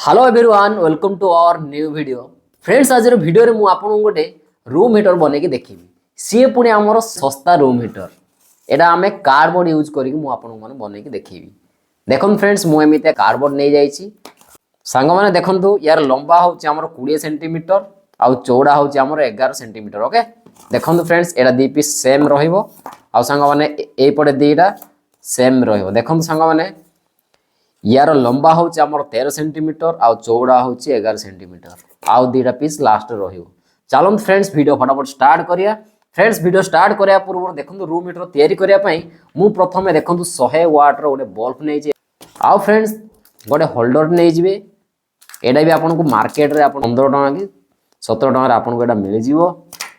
Hello everyone welcome to our new video friends आज video रे मु आपन गोटे रूम हीटर बने के देखिबी सी पुणी आमर सस्ता रूम हीटर एटा आमे कार्डबोर्ड यूज करी मु आपन माने बने के देखिबी देखन फ्रेंड्स मु एमिते कार्डबोर्ड नै जाईची सांग माने देखंतु यार लंबा होची हमर 20 सेंटीमीटर आ चौड़ा होची हमर 11 सेंटीमीटर ओके देखंतु फ्रेंड्स एटा दी पीस सेम रहिबो आ सांग माने ए पटे दीटा सेम रहिबो देखंतु सांग माने यार लंबा हूँ आमर 13 सेंटीमीटर आ चौड़ा हूँ 11 सेंटीमीटर आउ दीटा पीस लास्ट रहिबो चलो फ्रेंड्स वीडियो फटाफट स्टार्ट करिया फ्रेंड्स वीडियो स्टार्ट करिया पूर्व देखंतु रूम हीटर तैयारी करिया पई मु प्रथमे देखंतु 100 वाट रो गोटे बल्ब नै जे आउ फ्रेंड्स गोटे होल्डर नै जिवे एडा भी आपन को मार्केट रे आपन 15 टका की 17 टका रे आपन को एडा मिल जिवो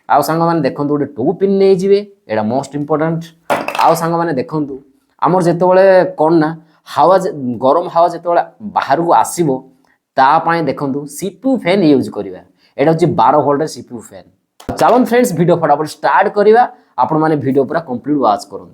आउ संग माने देखंतु गोटे टू पिन नै जिवे एडा मोस्ट इंपोर्टेंट आउ संग माने देखंतु हमर जेते बेले कोन ना हावा गरम हावा जो बाहर को आसो तापाई देखो सीपीयू फैन यूज करवा यहाँ हूँ 12 वोल्ट सीपीयू फैन चलो फ्रेंड्स वीडियो फटाफट स्टार्ट करवा आपण माने वीडियो पूरा कंप्लीट वाच करूँ।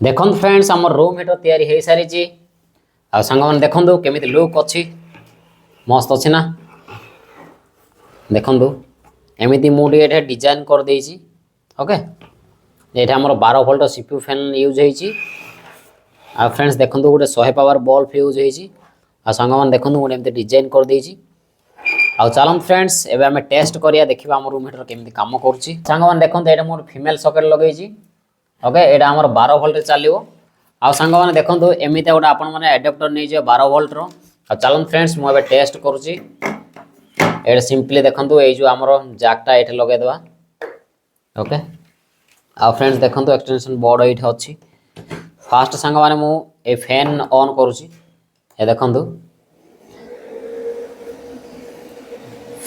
देखो फ्रेंड्स आम रूम हीटर तैयारी हो सारी आ सांग मैंने देखो केमी लुक अच्छी मस्त अच्छी ना देखु एमती मुझे डिजाइन कर देसी ओके ये आम 12 वोल्ट सीपीयू फैन यूज होती आ फ्रेंड्स देखो गोटे 100 पावर बल्ब यूज होती आ सांग मैंने देखो गोटे एमती डिजाइन कर देसी आ चलते फ्रेंड्स एबे आम टेस्ट करिया देखिबा हम रूम हीटर केमती काम करूची सांग मैंने देखो ये मोर फीमेल सॉकेट लगेची ओके एटा हमर 12 वोल्ट चलियो आ सांग मैंने देखो एमती गोटे आपण मैंने एडाप्टर नहीं जे 12 वोल्ट रो आ चलते फ्रेंड्स मुझे टेस्ट करूची ये सिंपली देखो ये जो आमर जैकटा ये लगे देवा ओके आ फ्रेंड्स देखो एक्सटेंशन बोर्ड ये अच्छी फास्ट सांग मैंने मुझे फैन ऑन करुँची ये देखो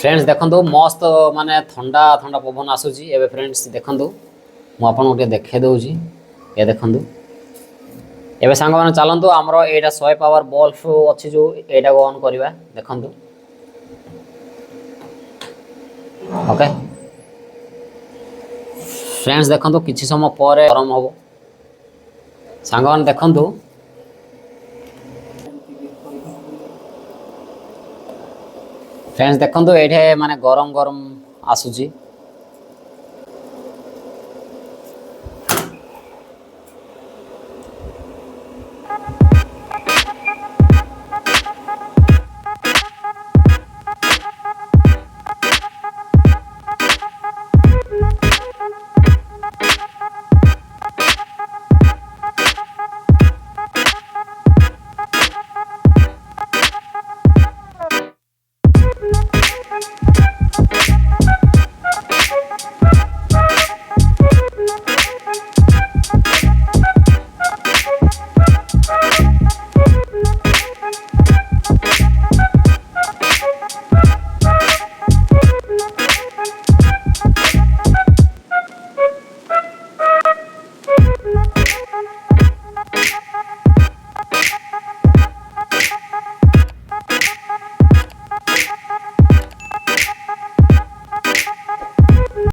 फ्रेंड्स देखो मस्त माने ठंडा ठंडा पवन आसूची एबे फ्रेंड्स देखो मुझे गोटे देखे दूची ये देखो एबे सांग मैंने चलतु आमर यहाँ 100 पावर बल्ब अच्छी जो यहाँ को ऑन करवा देखो ओके फ्रेंड्स देखो किसी समय पर गरम हम सांग मैंने देखो फ्रेंड्स देखो ये माने गरम गरम आसूची